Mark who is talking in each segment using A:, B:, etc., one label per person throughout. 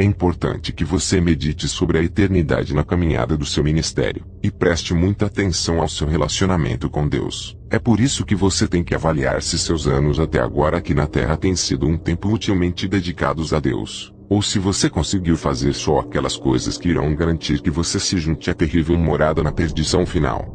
A: É importante que você medite sobre a eternidade na caminhada do seu ministério, e preste muita atenção ao seu relacionamento com Deus. É por isso que você tem que avaliar se seus anos até agora aqui na Terra têm sido um tempo utilmente dedicados a Deus, ou se você conseguiu fazer só aquelas coisas que irão garantir que você se junte à terrível morada na perdição final.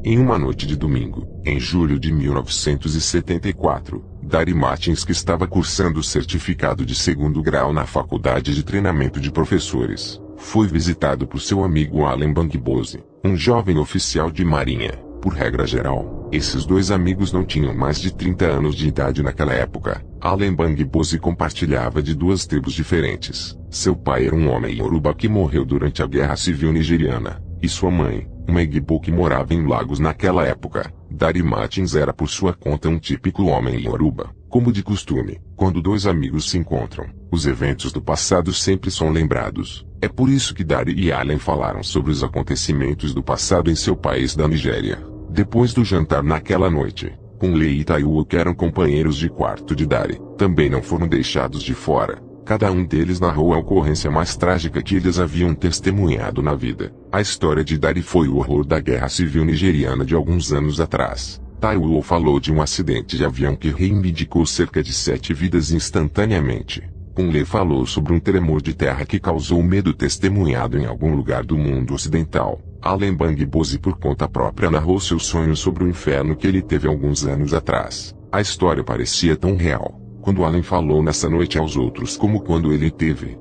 A: Em uma noite de domingo, em julho de 1974, Dari Martins, que estava cursando o certificado de 2º grau na Faculdade de Treinamento de Professores, foi visitado por seu amigo Allen Bangbose, um jovem oficial de marinha. Por regra geral, esses dois amigos não tinham mais de 30 anos de idade naquela época. Allen Bangbose compartilhava de duas tribos diferentes. Seu pai era um homem Yoruba que morreu durante a Guerra Civil Nigeriana, e sua mãe, uma Igbo que morava em Lagos naquela época. Dari Martins era por sua conta um típico homem Yoruba. Como de costume, quando dois amigos se encontram, os eventos do passado sempre são lembrados. É por isso que Dari e Allen falaram sobre os acontecimentos do passado em seu país da Nigéria. Depois do jantar naquela noite, Kunle e Taiwo, que eram companheiros de quarto de Dari, também não foram deixados de fora. Cada um deles narrou a ocorrência mais trágica que eles haviam testemunhado na vida. A história de Dari foi o horror da Guerra Civil Nigeriana de alguns anos atrás. Taiwo falou de um acidente de avião que reivindicou cerca de 7 vidas instantaneamente. Kunle falou sobre um tremor de terra que causou medo testemunhado em algum lugar do mundo ocidental. Allen Bangbose, por conta própria, narrou seu sonho sobre o inferno que ele teve alguns anos atrás. A história parecia tão real, quando Allen falou nessa noite aos outros, como quando ele teve.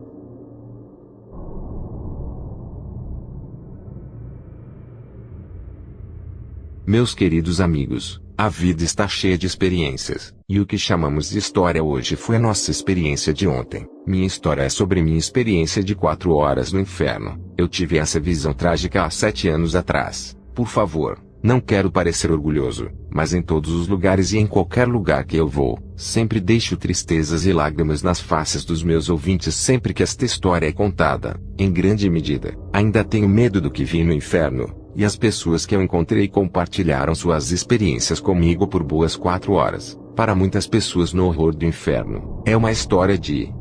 B: Meus queridos amigos, a vida está cheia de experiências, e o que chamamos de história hoje foi a nossa experiência de ontem. Minha história é sobre minha experiência de 4 horas no inferno. Eu tive essa visão trágica há 7 anos atrás. Por favor, não quero parecer orgulhoso, mas em todos os lugares e em qualquer lugar que eu vou, sempre deixo tristezas e lágrimas nas faces dos meus ouvintes sempre que esta história é contada. Em grande medida, ainda tenho medo do que vi no inferno, e as pessoas que eu encontrei compartilharam suas experiências comigo por boas 4 horas. Para muitas pessoas no horror do inferno, é uma história de,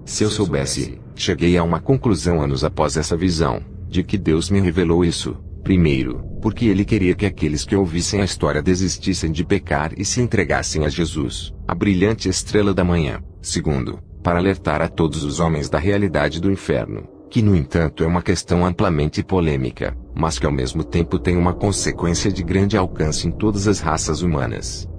B: se eu soubesse. Cheguei a uma conclusão anos após essa visão, de que Deus me revelou isso. Primeiro, porque Ele queria que aqueles que ouvissem a história desistissem de pecar e se entregassem a Jesus, a brilhante estrela da manhã. Segundo, para alertar a todos os homens da realidade do inferno, que no entanto é uma questão amplamente polêmica, mas que ao mesmo tempo tem uma consequência de grande alcance em todas as raças humanas.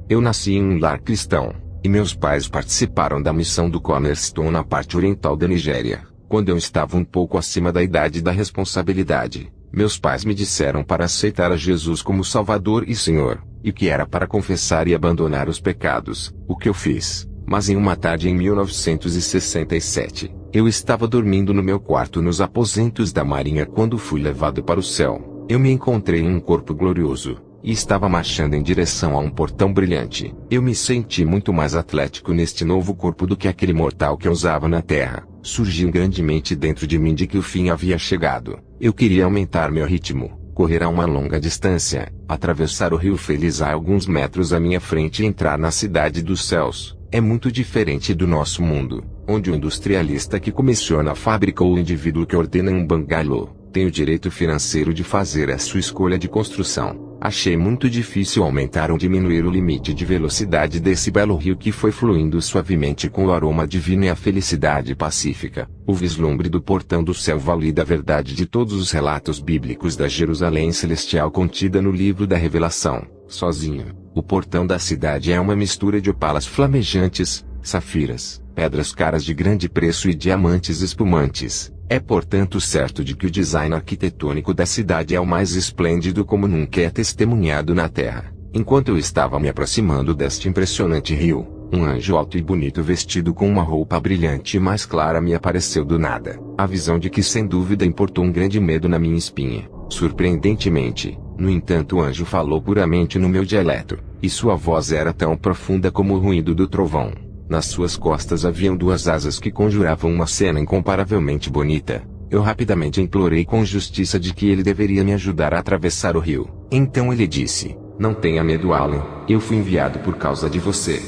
B: Eu nasci em um lar cristão, e meus pais participaram da missão do Cornerstone na parte oriental da Nigéria. Quando eu estava um pouco acima da idade da responsabilidade, meus pais me disseram para aceitar a Jesus como Salvador e Senhor, e que era para confessar e abandonar os pecados, o que eu fiz. Mas em uma tarde em 1967, eu estava dormindo no meu quarto nos aposentos da Marinha quando fui levado para o céu. Eu me encontrei em um corpo glorioso, e estava marchando em direção a um portão brilhante. Eu me senti muito mais atlético neste novo corpo do que aquele mortal que eu usava na terra. Surgiu grandemente dentro de mim de que o fim havia chegado. Eu queria aumentar meu ritmo, correr a uma longa distância, atravessar o rio feliz a alguns metros à minha frente e entrar na cidade dos céus. É muito diferente do nosso mundo, onde o industrialista que comissiona a fábrica ou o indivíduo que ordena um bangalô tem o direito financeiro de fazer a sua escolha de construção. Achei muito difícil aumentar ou diminuir o limite de velocidade desse belo rio que foi fluindo suavemente com o aroma divino e a felicidade pacífica. O vislumbre do portão do céu valida a verdade de todos os relatos bíblicos da Jerusalém celestial contida no livro da Revelação. Sozinho, o portão da cidade é uma mistura de opalas flamejantes, safiras, pedras caras de grande preço e diamantes espumantes. É portanto certo de que o design arquitetônico da cidade é o mais esplêndido como nunca é testemunhado na Terra. Enquanto eu estava me aproximando deste impressionante rio, um anjo alto e bonito vestido com uma roupa brilhante e mais clara me apareceu do nada. A visão de que sem dúvida importou um grande medo na minha espinha. Surpreendentemente, no entanto, o anjo falou puramente no meu dialeto, e sua voz era tão profunda como o ruído do trovão. Nas suas costas haviam 2 asas que conjuravam uma cena incomparavelmente bonita. Eu rapidamente implorei com justiça de que ele deveria me ajudar a atravessar o rio. Então ele disse: não tenha medo, Alan, eu fui enviado por causa de você.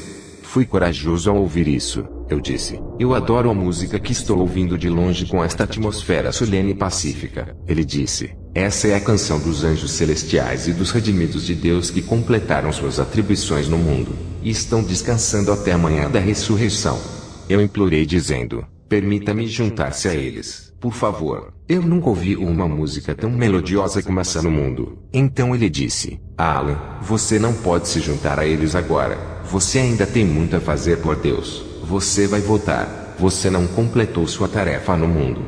B: Fui corajoso ao ouvir isso. Eu disse: eu adoro a música que estou ouvindo de longe com esta atmosfera solene e pacífica. Ele disse: essa é a canção dos anjos celestiais e dos redimidos de Deus que completaram suas atribuições no mundo, e estão descansando até a manhã da ressurreição. Eu implorei dizendo: permita-me juntar-se a eles, por favor. Eu nunca ouvi uma música tão melodiosa como essa no mundo. Então ele disse: Alan, você não pode se juntar a eles agora. Você ainda tem muito a fazer por Deus. Você vai voltar. Você não completou sua tarefa no mundo.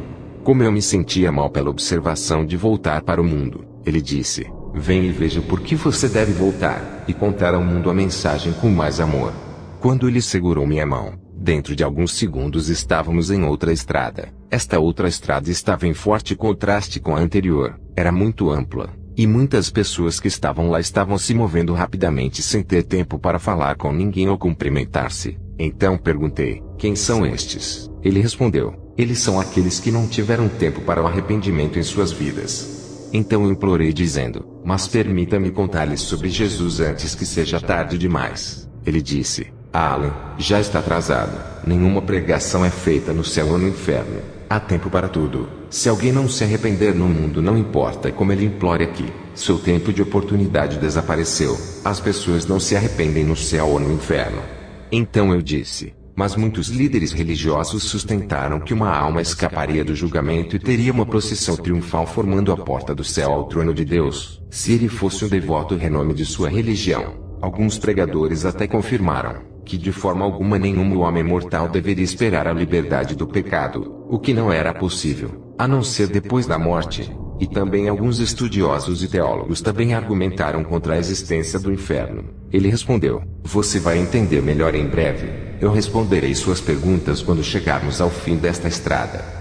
B: Como eu me sentia mal pela observação de voltar para o mundo, ele disse: venha e veja por que você deve voltar, e contar ao mundo a mensagem com mais amor. Quando ele segurou minha mão, dentro de alguns segundos estávamos em outra estrada. Esta outra estrada estava em forte contraste com a anterior. Era muito ampla, e muitas pessoas que estavam lá estavam se movendo rapidamente sem ter tempo para falar com ninguém ou cumprimentar-se. Então perguntei: quem são estes? Ele respondeu: eles são aqueles que não tiveram tempo para o arrependimento em suas vidas. Então eu implorei dizendo: mas permita-me contar-lhes sobre Jesus antes que seja tarde demais. Ele disse: Alan, já está atrasado. Nenhuma pregação é feita no céu ou no inferno. Há tempo para tudo. Se alguém não se arrepender no mundo, não importa como ele implore aqui, seu tempo de oportunidade desapareceu. As pessoas não se arrependem no céu ou no inferno. Então eu disse: mas muitos líderes religiosos sustentaram que uma alma escaparia do julgamento e teria uma procissão triunfal formando a porta do céu ao trono de Deus, se ele fosse um devoto renome de sua religião. Alguns pregadores até confirmaram que de forma alguma nenhum homem mortal deveria esperar a liberdade do pecado, o que não era possível, a não ser depois da morte. E também alguns estudiosos e teólogos também argumentaram contra a existência do inferno. Ele respondeu: você vai entender melhor em breve. Eu responderei suas perguntas quando chegarmos ao fim desta estrada.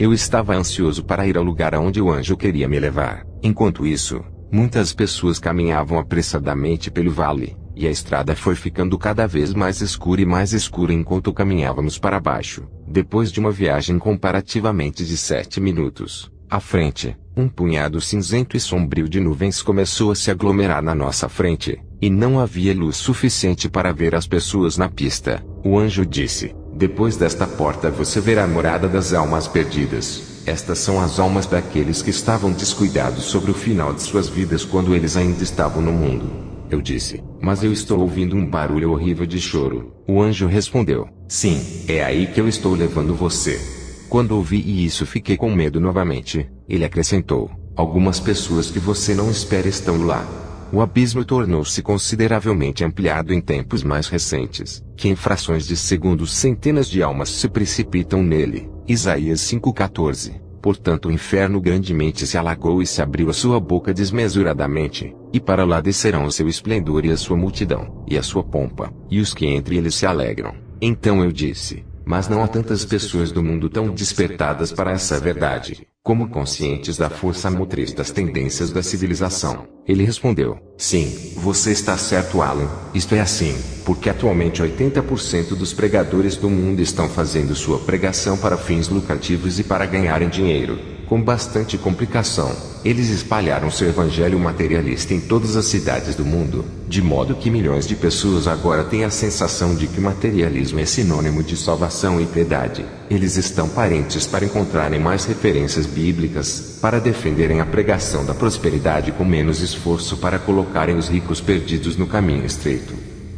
B: Eu estava ansioso para ir ao lugar aonde o anjo queria me levar. Enquanto isso, muitas pessoas caminhavam apressadamente pelo vale, e a estrada foi ficando cada vez mais escura enquanto caminhávamos para baixo. Depois de uma viagem comparativamente de 7 minutos, à frente, um punhado cinzento e sombrio de nuvens começou a se aglomerar na nossa frente, e não havia luz suficiente para ver as pessoas na pista. O anjo disse: depois desta porta você verá a morada das almas perdidas. Estas são as almas daqueles que estavam descuidados sobre o final de suas vidas quando eles ainda estavam no mundo. Eu disse: mas eu estou ouvindo um barulho horrível de choro. O anjo respondeu: sim, é aí que eu estou levando você. Quando ouvi isso, fiquei com medo novamente. Ele acrescentou: algumas pessoas que você não espera estão lá. O abismo tornou-se consideravelmente ampliado em tempos mais recentes, que em frações de segundos centenas de almas se precipitam nele. Isaías 5:14. Portanto o inferno grandemente se alagou e se abriu a sua boca desmesuradamente, e para lá descerão o seu esplendor e a sua multidão, e a sua pompa, e os que entre eles se alegram. Então eu disse: mas não há tantas pessoas do mundo tão despertadas para essa verdade, como conscientes da força motriz das tendências da civilização. Ele respondeu: sim, você está certo, Alan. Isto é assim, porque atualmente 80% dos pregadores do mundo estão fazendo sua pregação para fins lucrativos e para ganharem dinheiro. Com bastante complicação, eles espalharam seu evangelho materialista em todas as cidades do mundo, de modo que milhões de pessoas agora têm a sensação de que materialismo é sinônimo de salvação e piedade. Eles estão parentes para encontrarem mais referências bíblicas, para defenderem a pregação da prosperidade com menos esforço para colocarem os ricos perdidos no caminho estreito.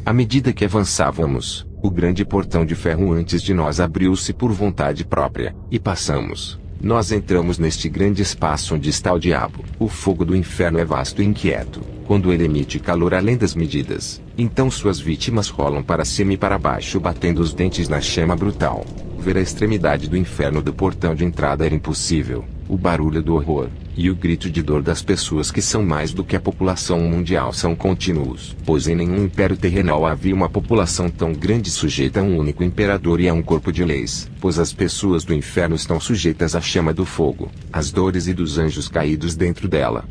B: À medida que avançávamos, o grande portão de ferro antes de nós abriu-se por vontade própria, e passamos. Nós entramos neste grande espaço onde está o diabo. O fogo do inferno é vasto e inquieto. Quando ele emite calor além das medidas, então suas vítimas rolam para cima e para baixo batendo os dentes na chama brutal. Ver a extremidade do inferno do portão de entrada era impossível. o barulho do horror, e o grito de dor das pessoas que são mais do que a população mundial são contínuos. Pois em nenhum império terrenal havia uma população tão grande sujeita a um único imperador e a um corpo de leis. Pois as pessoas do inferno estão sujeitas à chama do fogo, às dores e dos anjos caídos dentro dela.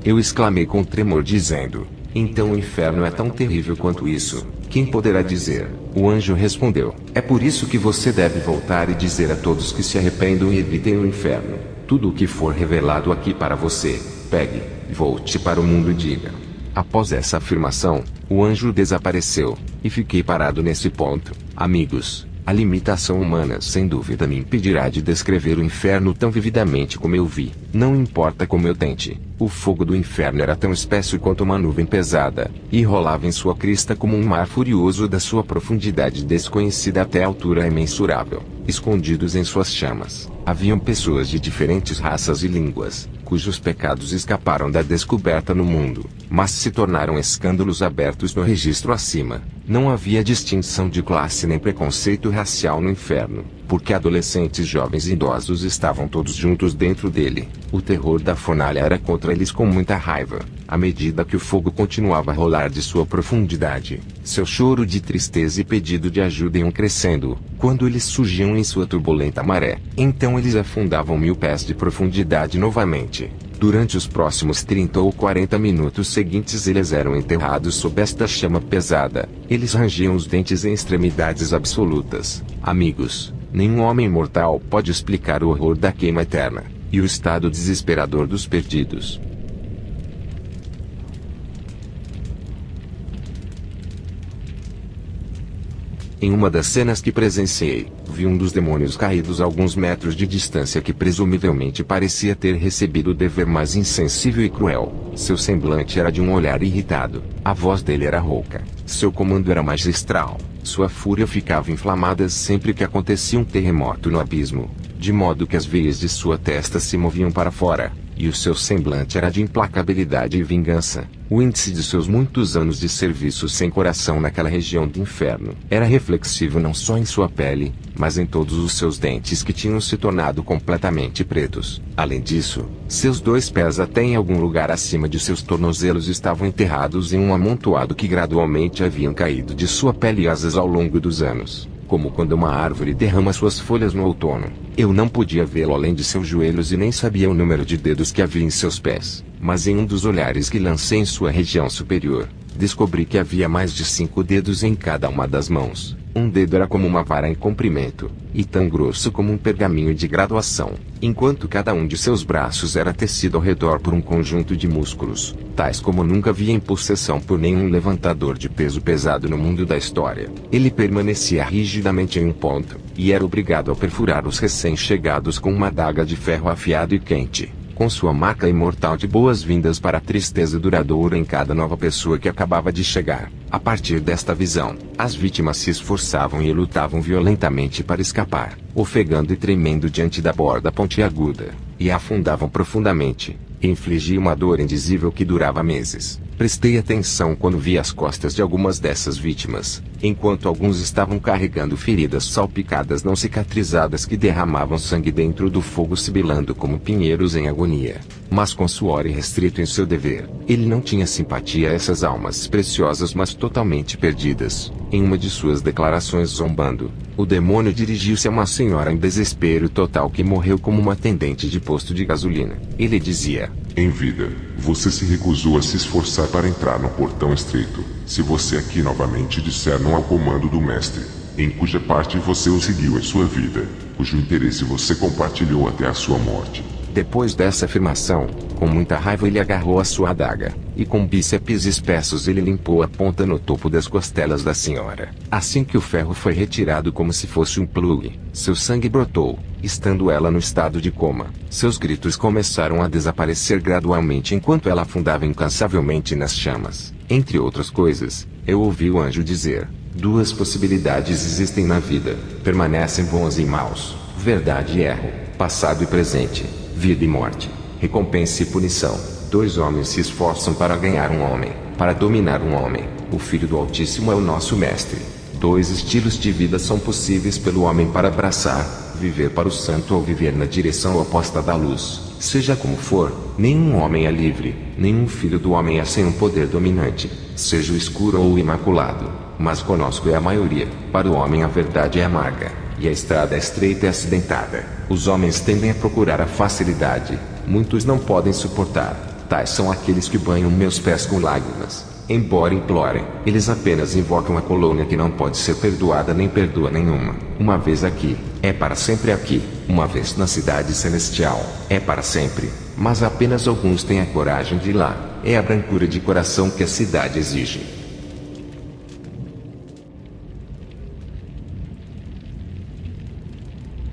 B: Eu exclamei com tremor dizendo: então o inferno é tão terrível quanto isso? Quem poderá dizer? O anjo respondeu: é por isso que você deve voltar e dizer a todos que se arrependam e evitem o inferno. Tudo o que for revelado aqui para você, pegue, volte para o mundo e diga. Após essa afirmação, o anjo desapareceu, e fiquei parado nesse ponto. Amigos, a limitação humana sem dúvida me impedirá de descrever o inferno tão vividamente como eu vi. Não importa como eu tente, o fogo do inferno era tão espesso quanto uma nuvem pesada, e rolava em sua crista como um mar furioso da sua profundidade desconhecida até a altura imensurável. Escondidos em suas chamas, haviam pessoas de diferentes raças e línguas, cujos pecados escaparam da descoberta no mundo, mas se tornaram escândalos abertos no registro acima. Não havia distinção de classe nem preconceito racial no inferno, porque adolescentes, jovens e idosos estavam todos juntos dentro dele. O terror da fornalha era contra eles com muita raiva, à medida que o fogo continuava a rolar de sua profundidade. Seu choro de tristeza e pedido de ajuda iam crescendo, quando eles surgiam em sua turbulenta maré. Então eles afundavam 1000 pés de profundidade novamente. Durante os próximos 30 ou 40 minutos seguintes eles eram enterrados sob esta chama pesada. Eles rangiam os dentes em extremidades absolutas. Amigos, nenhum homem mortal pode explicar o horror da queima eterna, e o estado desesperador dos perdidos. Em uma das cenas que presenciei, vi um dos demônios caídos a alguns metros de distância que presumivelmente parecia ter recebido o dever mais insensível e cruel. Seu semblante era de um olhar irritado, a voz dele era rouca, seu comando era magistral, sua fúria ficava inflamada sempre que acontecia um terremoto no abismo, de modo que as veias de sua testa se moviam para fora, e o seu semblante era de implacabilidade e vingança. O índice de seus muitos anos de serviço sem coração naquela região do inferno era reflexivo não só em sua pele, mas em todos os seus dentes que tinham se tornado completamente pretos. Além disso, seus 2 pés até em algum lugar acima de seus tornozelos estavam enterrados em um amontoado que gradualmente haviam caído de sua pele e asas ao longo dos anos, como quando uma árvore derrama suas folhas no outono. Eu não podia vê-lo além de seus joelhos e nem sabia o número de dedos que havia em seus pés, mas em um dos olhares que lancei em sua região superior, descobri que havia mais de 5 dedos em cada uma das mãos. Um dedo era como uma vara em comprimento, e tão grosso como um pergaminho de graduação, enquanto cada um de seus braços era tecido ao redor por um conjunto de músculos, tais como nunca havia em possessão por nenhum levantador de peso pesado no mundo da história. Ele permanecia rigidamente em um ponto, e era obrigado a perfurar os recém-chegados com uma adaga de ferro afiado e quente, com sua marca imortal de boas-vindas para a tristeza duradoura em cada nova pessoa que acabava de chegar. A partir desta visão, as vítimas se esforçavam e lutavam violentamente para escapar, ofegando e tremendo diante da borda pontiaguda, e afundavam profundamente, e infligiam uma dor indizível que durava meses. Prestei atenção quando vi as costas de algumas dessas vítimas, enquanto alguns estavam carregando feridas salpicadas não cicatrizadas que derramavam sangue dentro do fogo sibilando como pinheiros em agonia, mas com suor irrestrito em seu dever. Ele não tinha simpatia a essas almas preciosas mas totalmente perdidas. Em uma de suas declarações zombando, o demônio dirigiu-se a uma senhora em desespero total que morreu como uma atendente de posto de gasolina. Ele dizia:
A: em vida, você se recusou a se esforçar para entrar no portão estreito. Se você aqui novamente disser não ao comando do mestre, em cuja parte você o seguiu em sua vida, cujo interesse você compartilhou até a sua morte.
B: Depois dessa afirmação, com muita raiva ele agarrou a sua adaga, e com bíceps espessos ele limpou a ponta no topo das costelas da senhora. Assim que o ferro foi retirado como se fosse um plugue, seu sangue brotou, estando ela no estado de coma. Seus gritos começaram a desaparecer gradualmente enquanto ela afundava incansavelmente nas chamas. Entre outras coisas, eu ouvi o anjo dizer: 2 possibilidades existem na vida, permanecem bons e maus, verdade e erro, passado e presente, vida e morte, recompensa e punição. 2 homens se esforçam para ganhar um homem, para dominar um homem. O Filho do Altíssimo é o nosso mestre. Dois estilos de vida são possíveis pelo homem para abraçar: viver para o santo ou viver na direção oposta da luz. Seja como for, nenhum homem é livre, nenhum filho do homem é sem um poder dominante, seja o escuro ou o imaculado. Mas conosco é a maioria. Para o homem a verdade é amarga, e a estrada é estreita e acidentada. Os homens tendem a procurar a facilidade, muitos não podem suportar. Tais são aqueles que banham meus pés com lágrimas. Embora implorem, eles apenas invocam a colônia que não pode ser perdoada nem perdoa nenhuma. Uma vez aqui, é para sempre aqui. Uma vez na cidade celestial, é para sempre. Mas apenas alguns têm a coragem de ir lá. É a brancura de coração que a cidade exige.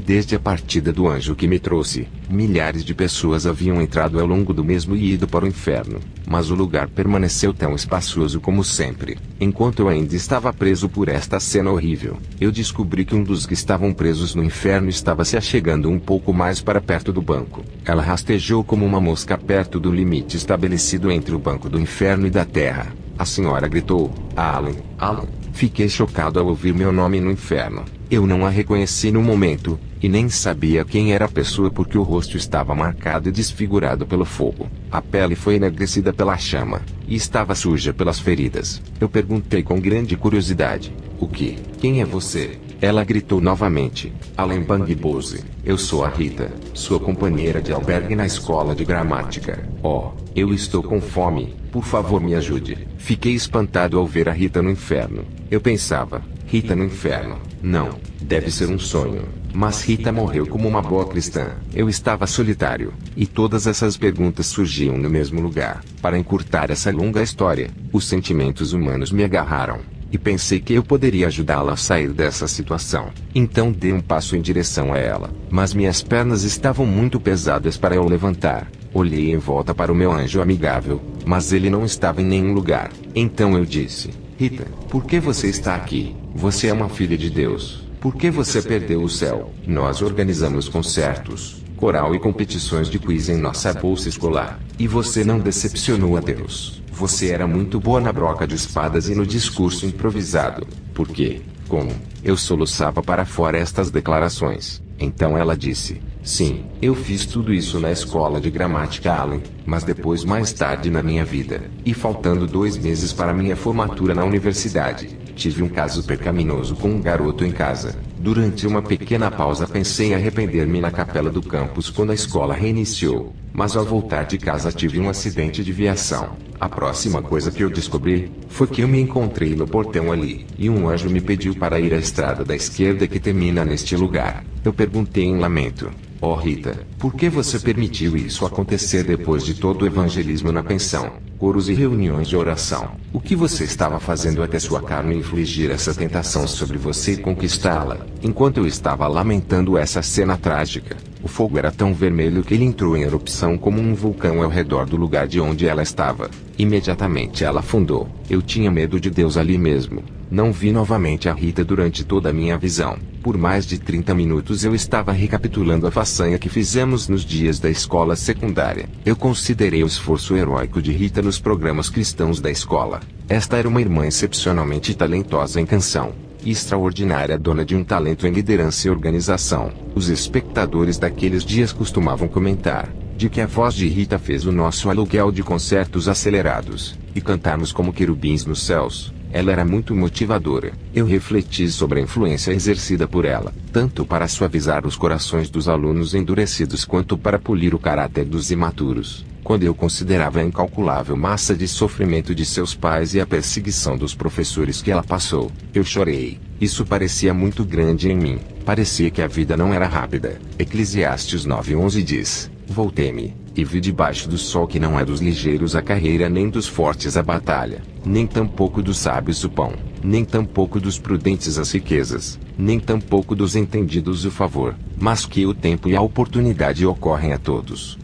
B: Desde a partida do anjo que me trouxe, milhares de pessoas haviam entrado ao longo do mesmo e ido para o inferno, mas o lugar permaneceu tão espaçoso como sempre. Enquanto eu ainda estava preso por esta cena horrível, eu descobri que um dos que estavam presos no inferno estava se achegando um pouco mais para perto do banco. Ela rastejou como uma mosca perto do limite estabelecido entre o banco do inferno e da terra. A senhora gritou: "Alan, Alan!" Fiquei chocado ao ouvir meu nome no inferno. Eu não a reconheci no momento, e nem sabia quem era a pessoa porque o rosto estava marcado e desfigurado pelo fogo. A pele foi enegrecida pela chama, e estava suja pelas feridas. Eu perguntei com grande curiosidade: "O que? Quem é você?" Ela gritou novamente: "Alan Bangbose, eu sou a Rita, sua companheira de albergue na escola de gramática. Oh, eu estou com fome, por favor me ajude." Fiquei espantado ao ver a Rita no inferno. Eu pensava: Rita no inferno? Não, deve ser um sonho. Mas Rita morreu como uma boa cristã. Eu estava solitário, e todas essas perguntas surgiam no mesmo lugar. Para encurtar essa longa história, os sentimentos humanos me agarraram, e pensei que eu poderia ajudá-la a sair dessa situação. Então dei um passo em direção a ela, mas minhas pernas estavam muito pesadas para eu levantar. Olhei em volta para o meu anjo amigável, mas ele não estava em nenhum lugar. Então eu disse: "Rita, por que você está aqui? Você é uma filha de Deus. Por que você perdeu o céu?" Nós organizamos concertos, coral e competições de quiz em nossa bolsa escolar. E você não decepcionou a Deus. Você era muito boa na broca de espadas e no discurso improvisado. Por quê? Como? Eu soluçava para fora estas declarações. Então ela disse: "Sim, eu fiz tudo isso na escola de gramática Allen, mas depois mais tarde na minha vida, e faltando 2 meses para minha formatura na universidade, tive um caso pecaminoso com um garoto em casa. Durante uma pequena pausa pensei em arrepender-me na capela do campus quando a escola reiniciou, mas ao voltar de casa tive um acidente de viação. A próxima coisa que eu descobri foi que eu me encontrei no portão ali, e um anjo me pediu para ir à estrada da esquerda que termina neste lugar." Eu perguntei em lamento: "Oh Rita, por que você permitiu isso acontecer depois de todo o evangelismo na pensão, coros e reuniões de oração? O que você estava fazendo até sua carne infligir essa tentação sobre você e conquistá-la?" Enquanto eu estava lamentando essa cena trágica, o fogo era tão vermelho que ele entrou em erupção como um vulcão ao redor do lugar de onde ela estava. Imediatamente ela afundou. Eu tinha medo de Deus ali mesmo. Não vi novamente a Rita durante toda a minha visão. Por mais de 30 minutos eu estava recapitulando a façanha que fizemos nos dias da escola secundária. Eu considerei o esforço heróico de Rita nos programas cristãos da escola. Esta era uma irmã excepcionalmente talentosa em canção, e extraordinária dona de um talento em liderança e organização. Os espectadores daqueles dias costumavam comentar de que a voz de Rita fez o nosso aluguel de concertos acelerados, e cantarmos como querubins nos céus. Ela era muito motivadora. Eu refleti sobre a influência exercida por ela, tanto para suavizar os corações dos alunos endurecidos quanto para polir o caráter dos imaturos. Quando eu considerava a incalculável massa de sofrimento de seus pais e a perseguição dos professores que ela passou, eu chorei. Isso parecia muito grande em mim. Parecia que a vida não era rápida. Eclesiastes 9:11 diz: "Voltei-me, e vi debaixo do sol que não é dos ligeiros a carreira nem dos fortes a batalha, nem tampouco dos sábios o pão, nem tampouco dos prudentes as riquezas, nem tampouco dos entendidos o favor, mas que o tempo e a oportunidade ocorrem a todos."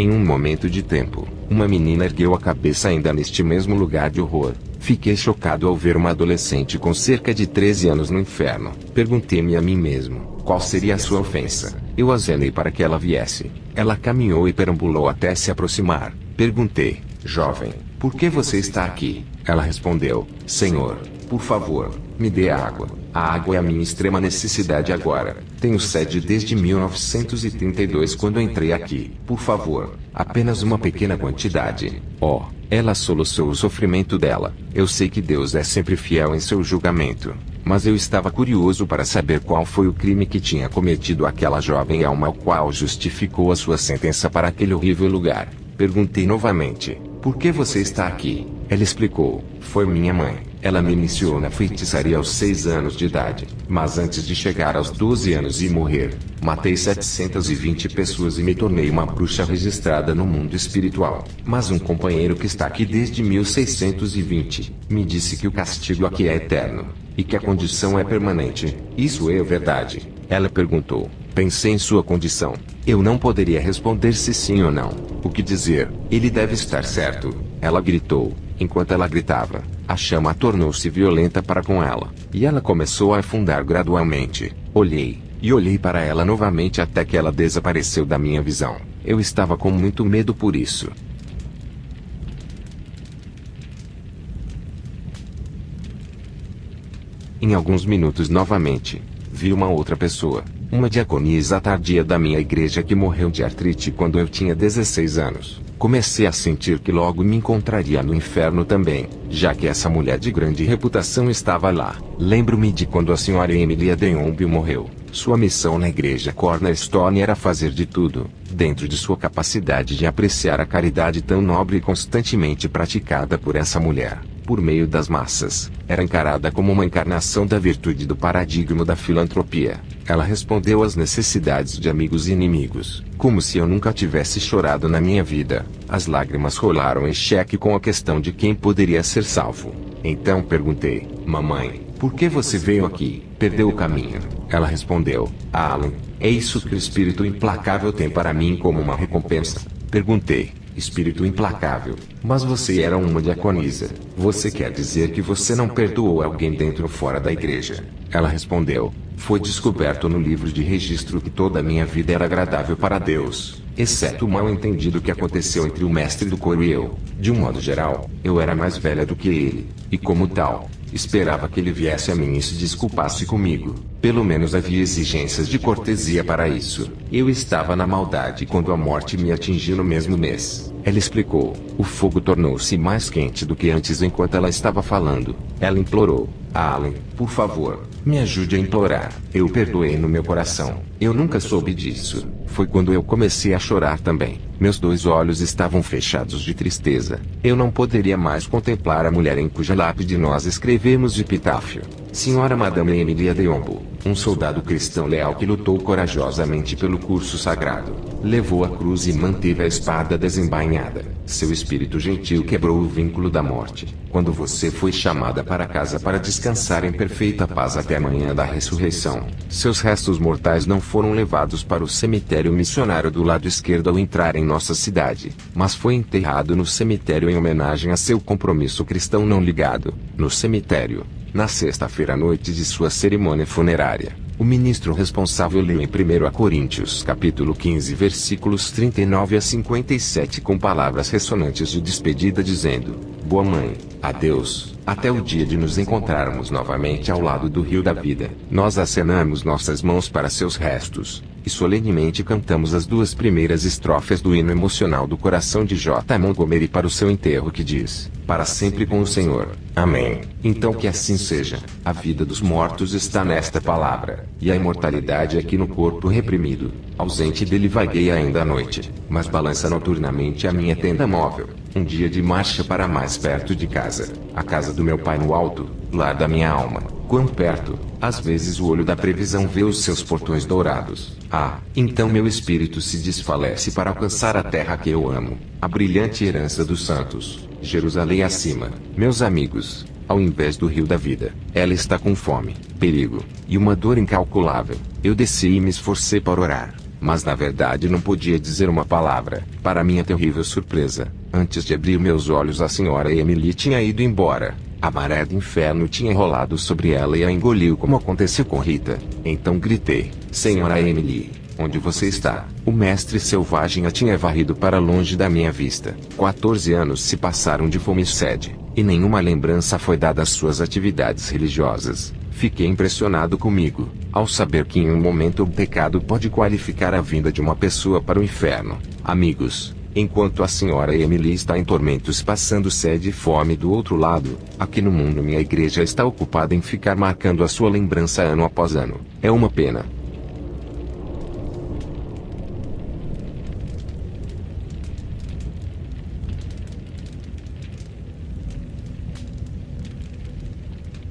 B: Em um momento de tempo, uma menina ergueu a cabeça ainda neste mesmo lugar de horror. Fiquei chocado ao ver uma adolescente com cerca de 13 anos no inferno. Perguntei-me a mim mesmo, qual seria a sua ofensa? Eu acenei para que ela viesse. Ela caminhou e perambulou até se aproximar. Perguntei: jovem, por que você está aqui? Ela respondeu: Senhor, por favor, me dê água. A água é a minha extrema necessidade agora. Tenho sede desde 1932 quando entrei aqui. Por favor, apenas uma pequena quantidade. Oh, ela soluçou o sofrimento dela. Eu sei que Deus é sempre fiel em seu julgamento. Mas eu estava curioso para saber qual foi o crime que tinha cometido aquela jovem alma, ao qual justificou a sua sentença para aquele horrível lugar. Perguntei novamente: por que você está aqui? Ela explicou: foi minha mãe. Ela me iniciou na feitiçaria aos 6 anos de idade. Mas antes de chegar aos 12 anos e morrer, matei 720 pessoas e me tornei uma bruxa registrada no mundo espiritual. Mas um companheiro que está aqui desde 1620 me disse que o castigo aqui é eterno e que a condição é permanente. Isso é verdade? Ela perguntou. Pensei em sua condição. Eu não poderia responder se sim ou não. O que dizer? Ele deve estar certo. Ela gritou. Enquanto ela gritava, a chama tornou-se violenta para com ela, e ela começou a afundar gradualmente. Olhei, e olhei para ela novamente até que ela desapareceu da minha visão. Eu estava com muito medo por isso. Em alguns minutos novamente, vi uma outra pessoa, uma diaconisa tardia da minha igreja que morreu de artrite quando eu tinha 16 anos. Comecei a sentir que logo me encontraria no inferno também, já que essa mulher de grande reputação estava lá. Lembro-me de quando a senhora Emilia Deombe morreu. Sua missão na igreja Cornerstone era fazer de tudo, dentro de sua capacidade de apreciar a caridade tão nobre e constantemente praticada por essa mulher, por meio das massas. Era encarada como uma encarnação da virtude do paradigma da filantropia. Ela respondeu às necessidades de amigos e inimigos, como se eu nunca tivesse chorado na minha vida. As lágrimas rolaram em xeque com a questão de quem poderia ser salvo. Então perguntei: mamãe, por que você veio aqui? Perdeu o caminho? Ela respondeu: Alan, é isso que o espírito implacável tem para mim como uma recompensa? Perguntei: espírito implacável, mas você era uma diaconisa. Você quer dizer que você não perdoou alguém dentro ou fora da igreja? Ela respondeu: foi descoberto no livro de registro que toda a minha vida era agradável para Deus, exceto o mal-entendido que aconteceu entre o mestre do coro e eu. De um modo geral, eu era mais velha do que ele, e como tal, esperava que ele viesse a mim e se desculpasse comigo. Pelo menos havia exigências de cortesia para isso. Eu estava na maldade quando a morte me atingiu no mesmo mês. Ela explicou. O fogo tornou-se mais quente do que antes enquanto ela estava falando. Ela implorou: Alan, por favor, me ajude a implorar. Eu perdoei no meu coração. Eu nunca soube disso. Foi quando eu comecei a chorar também. Meus 2 olhos estavam fechados de tristeza. Eu não poderia mais contemplar a mulher em cuja lápide nós escrevemos de epitáfio: Senhora Madame Emilia Deombo, um soldado cristão leal que lutou corajosamente pelo curso sagrado, levou a cruz e manteve a espada desembainhada. Seu espírito gentil quebrou o vínculo da morte, quando você foi chamada para casa para descansar em perfeita paz até a manhã da ressurreição. Seus restos mortais não foram levados para o cemitério missionário do lado esquerdo ao entrar em nossa cidade, mas foi enterrado no cemitério em homenagem a seu compromisso cristão não ligado. No cemitério, na sexta-feira à noite de sua cerimônia funerária, o ministro responsável leu em 1 Coríntios capítulo 15 versículos 39 a 57 com palavras ressonantes de despedida dizendo: Boa mãe, adeus, até o dia de nos encontrarmos novamente ao lado do rio da vida. Nós acenamos nossas mãos para seus restos, e solenemente cantamos as 2 primeiras estrofes do hino emocional do coração de J. Montgomery para o seu enterro que diz: para sempre com o Senhor. Amém. Então que assim seja. A vida dos mortos está nesta palavra, e a imortalidade aqui no corpo reprimido. Ausente dele vagueia ainda à noite, mas balança noturnamente a minha tenda móvel. Um dia de marcha para mais perto de casa, a casa do meu pai no alto, lar da minha alma. Quão perto, às vezes o olho da previsão vê os seus portões dourados. Ah, então meu espírito se desfalece para alcançar a terra que eu amo, a brilhante herança dos santos, Jerusalém acima. Meus amigos, ao invés do rio da vida, ela está com fome, perigo, e uma dor incalculável. Eu desci e me esforcei para orar, mas na verdade não podia dizer uma palavra. Para minha terrível surpresa, antes de abrir meus olhos a senhora Emily tinha ido embora. A maré do inferno tinha rolado sobre ela e a engoliu como aconteceu com Rita. Então gritei: Senhora Emily, Onde você está? O mestre selvagem a tinha varrido para longe da minha vista. 14 anos se passaram de fome e sede, e nenhuma lembrança foi dada às suas atividades religiosas. Fiquei impressionado comigo, ao saber que em um momento o pecado pode qualificar a vinda de uma pessoa para o inferno. Amigos, enquanto a senhora Emily está em tormentos passando sede e fome do outro lado, aqui no mundo minha igreja está ocupada em ficar marcando a sua lembrança ano após ano. É uma pena.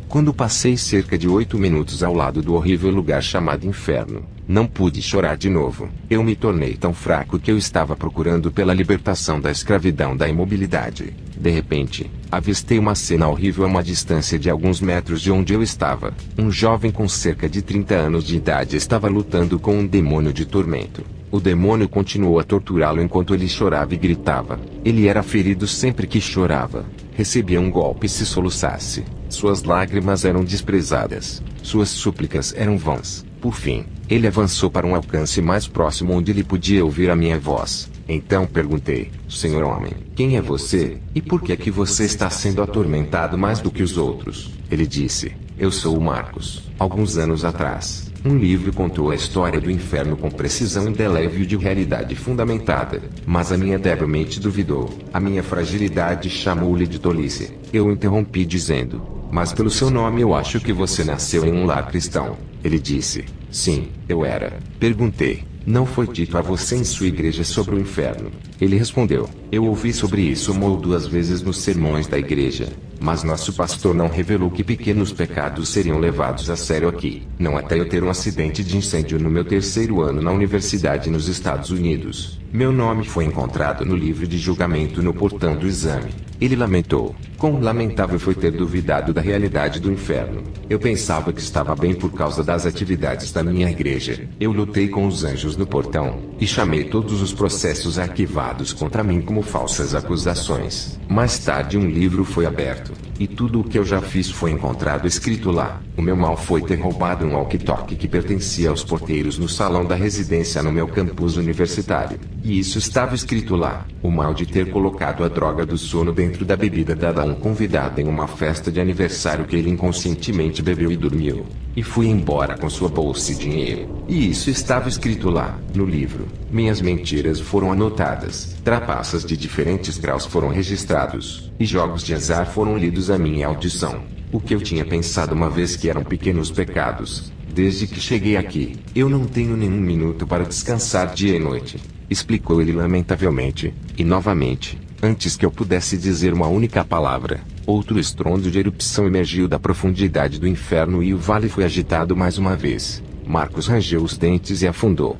B: Quando passei cerca de 8 minutos ao lado do horrível lugar chamado inferno, não pude chorar de novo. Eu me tornei tão fraco que eu estava procurando pela libertação da escravidão da imobilidade. De repente, avistei uma cena horrível a uma distância de alguns metros de onde eu estava. Um jovem com cerca de 30 anos de idade estava lutando com um demônio de tormento. O demônio continuou a torturá-lo enquanto ele chorava e gritava. Ele era ferido sempre que chorava. Recebia um golpe se soluçasse. Suas lágrimas eram desprezadas. Suas súplicas eram vãs. Por fim, ele avançou para um alcance mais próximo onde ele podia ouvir a minha voz. Então perguntei: Senhor homem, quem é você? E por que é que você está sendo atormentado mais do que os outros? Ele disse: Eu sou o Marcos. Alguns anos atrás, um livro contou a história do inferno com precisão indelével de realidade fundamentada. Mas a minha débil mente duvidou. A minha fragilidade chamou-lhe de tolice. Eu interrompi dizendo: Mas pelo seu nome eu acho que você nasceu em um lar cristão. Ele disse: Sim, eu era. Perguntei: Não foi dito a você em sua igreja sobre o inferno? Ele respondeu: Eu ouvi sobre isso uma ou duas vezes nos sermões da igreja. Mas nosso pastor não revelou que pequenos pecados seriam levados a sério aqui. Não até eu ter um acidente de incêndio no meu 3º ano na universidade nos Estados Unidos. Meu nome foi encontrado no livro de julgamento no portão do exame. Ele lamentou: Quão lamentável foi ter duvidado da realidade do inferno. Eu pensava que estava bem por causa das atividades da minha igreja. Eu lutei com os anjos no portão, e chamei todos os processos arquivados contra mim como falsas acusações. Mais tarde um livro foi aberto, e tudo o que eu já fiz foi encontrado escrito lá. O meu mal foi ter roubado um walkie-talkie que pertencia aos porteiros no salão da residência no meu campus universitário. E isso estava escrito lá. O mal de ter colocado a droga do sono dentro da bebida dada a um convidado em uma festa de aniversário que ele inconscientemente bebeu e dormiu. E fui embora com sua bolsa e dinheiro. E isso estava escrito lá, no livro. Minhas mentiras foram anotadas. Trapaças de diferentes graus foram registrados. E jogos de azar foram lidos à minha audição. O que eu tinha pensado uma vez que eram pequenos pecados. Desde que cheguei aqui, eu não tenho nenhum minuto para descansar dia e noite. Explicou ele lamentavelmente. E novamente, antes que eu pudesse dizer uma única palavra, outro estrondo de erupção emergiu da profundidade do inferno e o vale foi agitado mais uma vez. Marcos rangeu os dentes e afundou.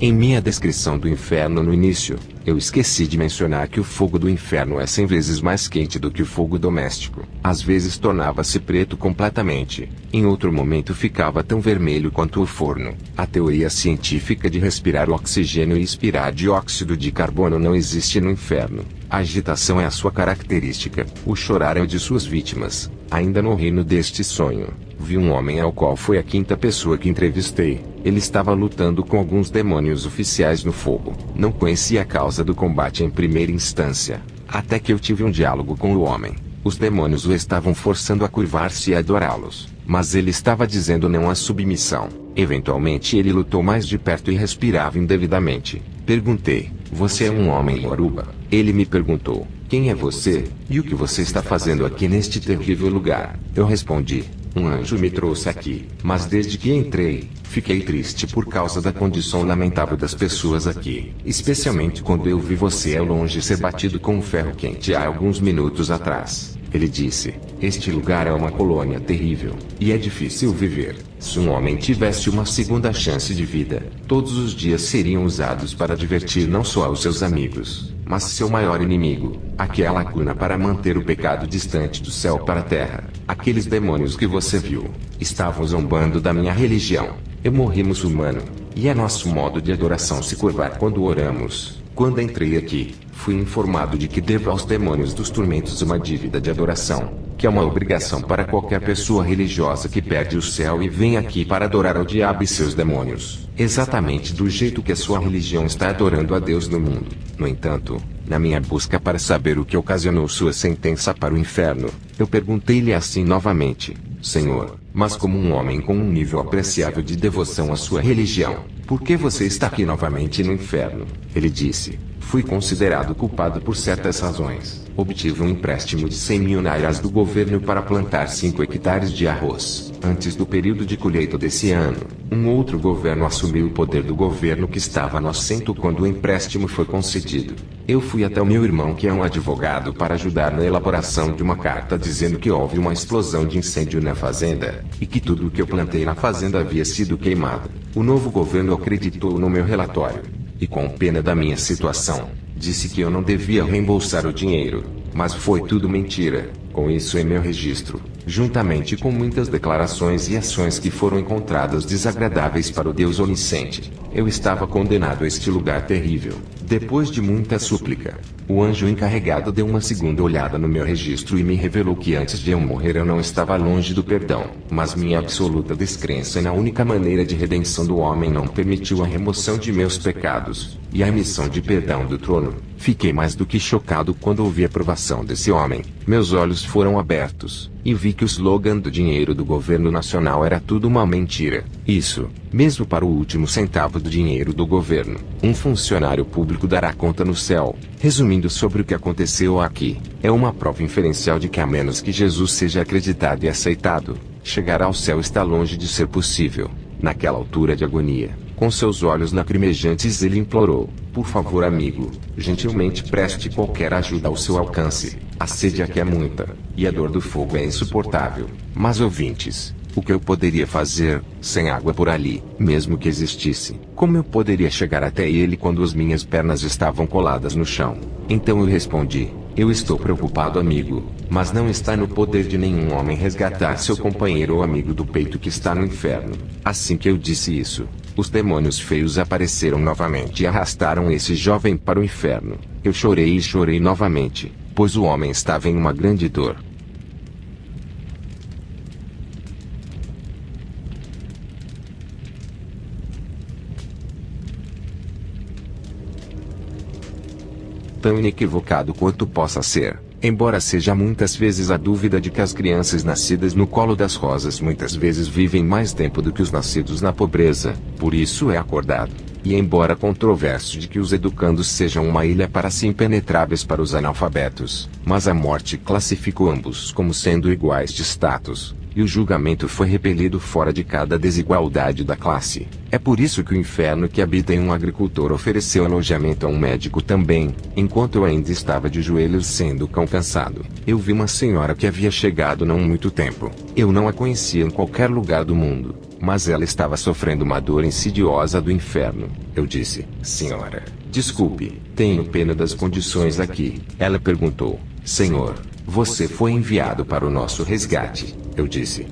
B: Em minha descrição do inferno no início, eu esqueci de mencionar que o fogo do inferno é 100 vezes mais quente do que o fogo doméstico. Às vezes tornava-se preto completamente. Em outro momento ficava tão vermelho quanto o forno. A teoria científica de respirar oxigênio e expirar dióxido de carbono não existe no inferno. A agitação é a sua característica. O chorar é o de suas vítimas. Ainda no reino deste sonho, vi um homem ao qual foi a 5ª pessoa que entrevistei. Ele estava lutando com alguns demônios oficiais no fogo. Não conhecia a causa do combate em primeira instância, até que eu tive um diálogo com o homem. Os demônios o estavam forçando a curvar-se e adorá-los, mas ele estava dizendo não à submissão. Eventualmente ele lutou mais de perto e respirava indevidamente. Perguntei: Você é um homem Yoruba? Ele me perguntou: Quem é você? E o que você está fazendo aqui neste terrível lugar? Eu respondi: Um anjo me trouxe aqui, mas desde que entrei, fiquei triste por causa da condição lamentável das pessoas aqui, especialmente quando eu vi você ao longe ser batido com um ferro quente há alguns minutos atrás. Ele disse: Este lugar é uma colônia terrível, e é difícil viver. Se um homem tivesse uma segunda chance de vida, todos os dias seriam usados para divertir não só os seus amigos, mas seu maior inimigo, aquela lacuna para manter o pecado distante do céu para a terra. Aqueles demônios que você viu, estavam zombando da minha religião. Eu morri muçulmano, e é nosso modo de adoração se curvar quando oramos. Quando entrei aqui, fui informado de que devo aos demônios dos tormentos uma dívida de adoração, que é uma obrigação para qualquer pessoa religiosa que perde o céu e vem aqui para adorar ao diabo e seus demônios, exatamente do jeito que a sua religião está adorando a Deus no mundo. No entanto, na minha busca para saber o que ocasionou sua sentença para o inferno, eu perguntei-lhe assim novamente: Senhor, mas como um homem com um nível apreciável de devoção à sua religião, por que você está aqui novamente no inferno? Ele disse: fui considerado culpado por certas razões. Obtive um empréstimo de 100 mil nairas do governo para plantar 5 hectares de arroz. Antes do período de colheita desse ano, um outro governo assumiu o poder do governo que estava no assento quando o empréstimo foi concedido. Eu fui até o meu irmão, que é um advogado, para ajudar na elaboração de uma carta dizendo que houve uma explosão de incêndio na fazenda, e que tudo o que eu plantei na fazenda havia sido queimado. O novo governo acreditou no meu relatório, e com pena da minha situação, disse que eu não devia reembolsar o dinheiro, mas foi tudo mentira. Com isso em meu registro, juntamente com muitas declarações e ações que foram encontradas desagradáveis para o Deus onisciente, eu estava condenado a este lugar terrível. Depois de muita súplica, o anjo encarregado deu uma segunda olhada no meu registro e me revelou que antes de eu morrer eu não estava longe do perdão, mas minha absoluta descrença na única maneira de redenção do homem não permitiu a remoção de meus pecados, e a emissão de perdão do trono. Fiquei mais do que chocado quando ouvi a provação desse homem. Meus olhos foram abertos, e vi que o slogan do dinheiro do governo nacional era tudo uma mentira. Isso, mesmo para o último centavo do dinheiro do governo, um funcionário público dará conta no céu. Resumindo sobre o que aconteceu aqui, é uma prova inferencial de que a menos que Jesus seja acreditado e aceitado, chegar ao céu está longe de ser possível. Naquela altura de agonia, com seus olhos lacrimejantes ele implorou: por favor, amigo, gentilmente preste qualquer ajuda ao seu alcance. A sede aqui é muita, e a dor do fogo é insuportável. Mas ouvintes, o que eu poderia fazer, sem água por ali, mesmo que existisse? Como eu poderia chegar até ele quando as minhas pernas estavam coladas no chão? Então eu respondi: eu estou preocupado, amigo, mas não está no poder de nenhum homem resgatar seu companheiro ou amigo do peito que está no inferno. Assim que eu disse isso, os demônios feios apareceram novamente e arrastaram esse jovem para o inferno. Eu chorei e chorei novamente, pois o homem estava em uma grande dor. Tão inequivocado quanto possa ser, embora seja muitas vezes a dúvida de que as crianças nascidas no colo das rosas muitas vezes vivem mais tempo do que os nascidos na pobreza, por isso é acordado. E embora controverso de que os educandos sejam uma ilha para si impenetráveis para os analfabetos, mas a morte classificou ambos como sendo iguais de status, e o julgamento foi repelido fora de cada desigualdade da classe. É por isso que o inferno que habita em um agricultor ofereceu alojamento a um médico também. Enquanto eu ainda estava de joelhos sendo cansado, eu vi uma senhora que havia chegado não muito tempo. Eu não a conhecia em qualquer lugar do mundo, mas ela estava sofrendo uma dor insidiosa do inferno. Eu disse: senhora, desculpe, tenho pena das condições aqui. Ela perguntou: Senhor, você foi enviado para o nosso resgate. Eu disse: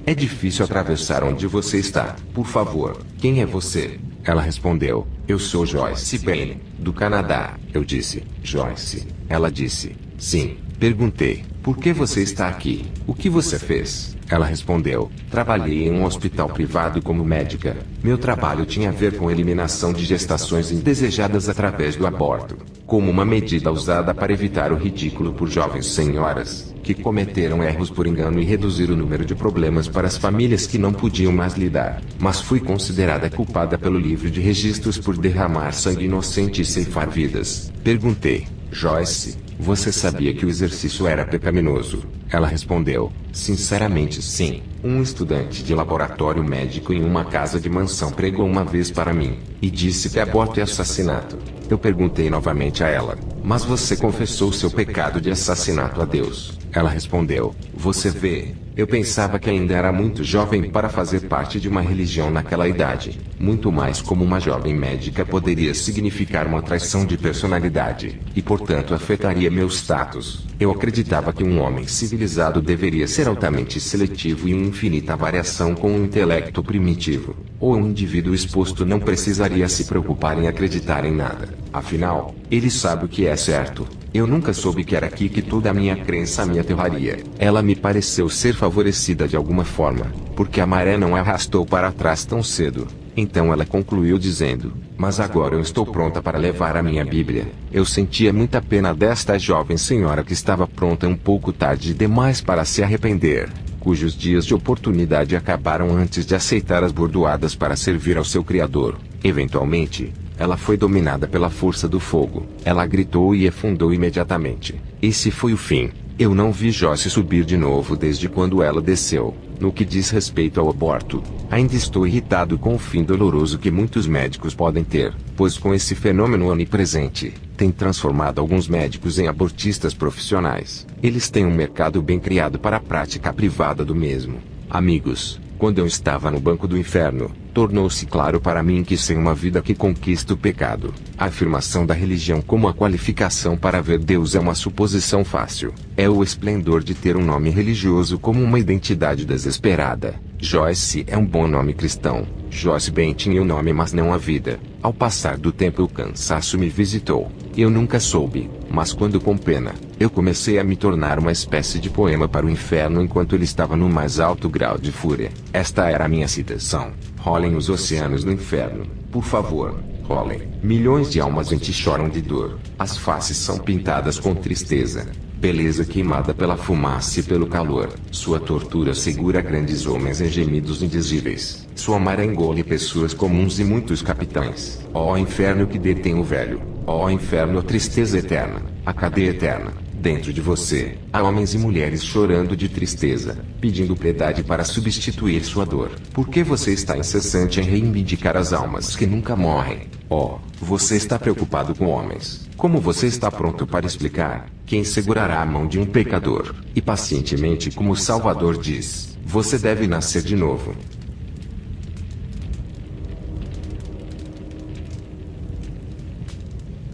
B: é difícil atravessar onde você está. Por favor, quem é você? Ela respondeu: eu sou Joyce Bain, do Canadá. Eu disse: Joyce? Ela disse: sim. Perguntei: por que você está aqui? O que você fez? Ela respondeu: trabalhei em um hospital privado como médica. Meu trabalho tinha a ver com a eliminação de gestações indesejadas através do aborto, como uma medida usada para evitar o ridículo por jovens senhoras que cometeram erros por engano e reduzir o número de problemas para as famílias que não podiam mais lidar. Mas fui considerada culpada pelo livro de registros por derramar sangue inocente e ceifar vidas. Perguntei: Joyce, você sabia que o exercício era pecaminoso? Ela respondeu: sinceramente sim. Um estudante de laboratório médico em uma casa de mansão pregou uma vez para mim, e disse que aborto é assassinato. Eu perguntei novamente a ela: mas você confessou seu pecado de assassinato a Deus? Ela respondeu: você vê, Eu pensava que ainda era muito jovem para fazer parte de uma religião naquela idade. Muito mais como uma jovem médica poderia significar uma traição de personalidade, e portanto afetaria meu status. Eu acreditava que um homem civilizado deveria ser altamente seletivo e em infinita variação com um intelecto primitivo. Ou um indivíduo exposto não precisaria se preocupar em acreditar em nada. Afinal, ele sabe o que é certo. Eu nunca soube que era aqui que toda a minha crença me aterraria. Ela me pareceu ser favorecida de alguma forma, porque a maré não a arrastou para trás tão cedo. Então ela concluiu dizendo: mas agora eu estou pronta para levar a minha Bíblia. Eu sentia muita pena desta jovem senhora que estava pronta um pouco tarde demais para se arrepender, cujos dias de oportunidade acabaram antes de aceitar as bordoadas para servir ao seu Criador. Eventualmente, ela foi dominada pela força do fogo. Ela gritou e afundou imediatamente. Esse foi o fim. Eu não vi Joyce subir de novo desde quando ela desceu. No que diz respeito ao aborto, ainda estou irritado com o fim doloroso que muitos médicos podem ter, pois com esse fenômeno onipresente, tem transformado alguns médicos em abortistas profissionais. Eles têm um mercado bem criado para a prática privada do mesmo. Amigos, quando eu estava no banco do inferno, tornou-se claro para mim que sem uma vida que conquista o pecado, a afirmação da religião como a qualificação para ver Deus é uma suposição fácil. É o esplendor de ter um nome religioso como uma identidade desesperada. Joyce é um bom nome cristão. Joyce bem tinha o nome, mas não a vida. Ao passar do tempo o cansaço me visitou. Eu nunca soube, mas quando com pena, eu comecei a me tornar uma espécie de poema para o inferno enquanto ele estava no mais alto grau de fúria. Esta era a minha citação. Rolem os oceanos no inferno, por favor, rolem. Milhões de almas em ti choram de dor. As faces são pintadas com tristeza. Beleza queimada pela fumaça e pelo calor. Sua tortura segura grandes homens em gemidos indizíveis. Sua maré engole pessoas comuns e muitos capitães. Ó inferno que detém o velho. Ó inferno, a tristeza eterna. A cadeia eterna. Dentro de você, há homens e mulheres chorando de tristeza, pedindo piedade para substituir sua dor. Por que você está incessante em reivindicar as almas que nunca morrem? Oh, você está preocupado com homens. Como você está pronto para explicar? Quem segurará a mão de um pecador? E pacientemente, como o Salvador diz, você deve nascer de novo.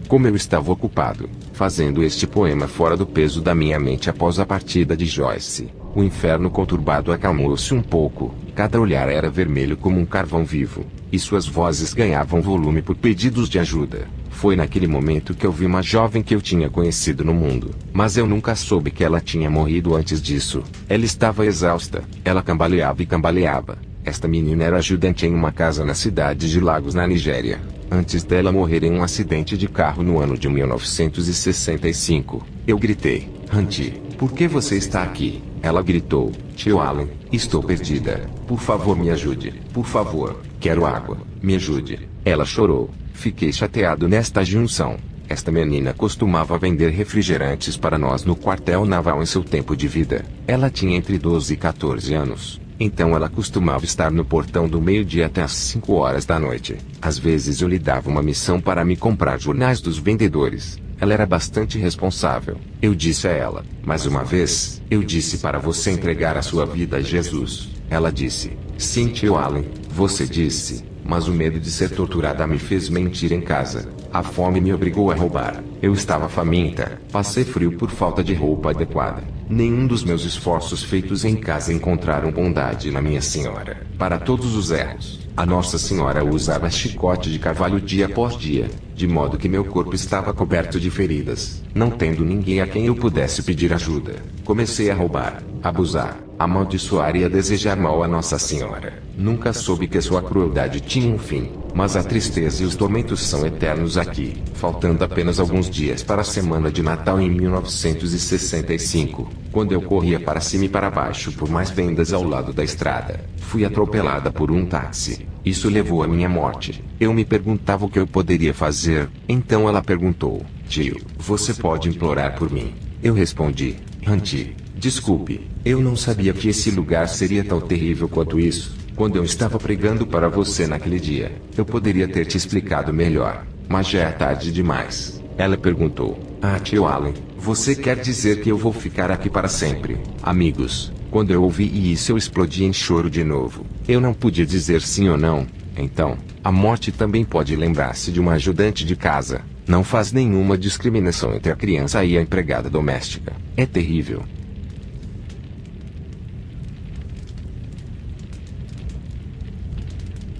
B: Como eu estava ocupado, fazendo este poema fora do peso da minha mente após a partida de Joyce, o inferno conturbado acalmou-se um pouco. Cada olhar era vermelho como um carvão vivo, e suas vozes ganhavam volume por pedidos de ajuda. Foi naquele momento que eu vi uma jovem que eu tinha conhecido no mundo, mas eu nunca soube que ela tinha morrido antes disso. Ela estava exausta, ela cambaleava e cambaleava. Esta menina era ajudante em uma casa na cidade de Lagos, na Nigéria, antes dela morrer em um acidente de carro no ano de 1965. Eu gritei: Auntie, por que você está aqui? Ela gritou: Tio Allen, estou perdida. Por favor, me ajude. Por favor, quero água. Me ajude. Ela chorou. Fiquei chateado nesta junção. Esta menina costumava vender refrigerantes para nós no quartel naval em seu tempo de vida. Ela tinha entre 12 e 14 anos. Então ela costumava estar no portão do meio-dia até às 5 horas da noite. Às vezes eu lhe dava uma missão para me comprar jornais dos vendedores. Ela era bastante responsável. Eu disse a ela: mais uma vez, eu disse para você entregar a sua vida a Jesus. Ela disse: sim, tio Allen, você disse. Mas o medo de ser torturada me fez mentir em casa. A fome me obrigou a roubar. Eu estava faminta. Passei frio por falta de roupa adequada. Nenhum dos meus esforços feitos em casa encontraram bondade na minha senhora. Para todos os erros, a Nossa Senhora usava chicote de carvalho dia após dia, de modo que meu corpo estava coberto de feridas. Não tendo ninguém a quem eu pudesse pedir ajuda, comecei a roubar, abusar, amaldiçoar e a desejar mal a Nossa Senhora. Nunca soube que sua crueldade tinha um fim, mas a tristeza e os tormentos são eternos aqui. Faltando apenas alguns dias para a semana de Natal em 1965, quando eu corria para cima e para baixo por mais vendas ao lado da estrada, fui atropelada por um táxi. Isso levou à minha morte. Eu me perguntava o que eu poderia fazer. Então ela perguntou: tio, você pode implorar por mim? Eu respondi: Auntie, desculpe, eu não sabia que esse lugar seria tão terrível quanto isso. Quando eu estava pregando para você naquele dia, eu poderia ter te explicado melhor, mas já é tarde demais. Ela perguntou: ah, tio Allen, você quer dizer que eu vou ficar aqui para sempre? Amigos, Quando eu ouvi isso eu explodi em choro de novo. Eu não podia dizer sim ou não. Então, a morte também pode lembrar-se de uma ajudante de casa. Não faz nenhuma discriminação entre a criança e a empregada doméstica. É terrível.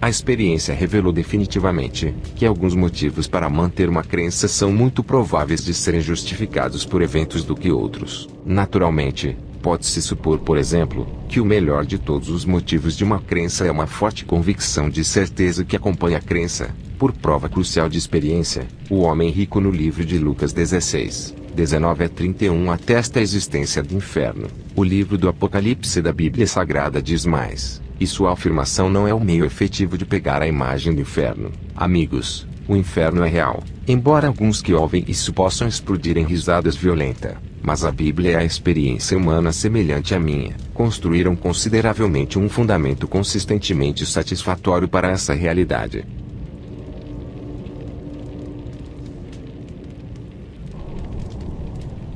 B: A experiência revelou definitivamente que alguns motivos para manter uma crença são muito prováveis de serem justificados por eventos do que outros. Naturalmente, pode-se supor, por exemplo, que o melhor de todos os motivos de uma crença é uma forte convicção de certeza que acompanha a crença. Por prova crucial de experiência, o homem rico no livro de Lucas 16, 19 a 31 atesta a existência do inferno. O livro do Apocalipse da Bíblia Sagrada diz mais. E sua afirmação não é o meio efetivo de pegar a imagem do inferno. Amigos, o inferno é real. Embora alguns que ouvem isso possam explodir em risadas violentas, mas a Bíblia é a experiência humana semelhante à minha. Construíram consideravelmente um fundamento consistentemente satisfatório para essa realidade.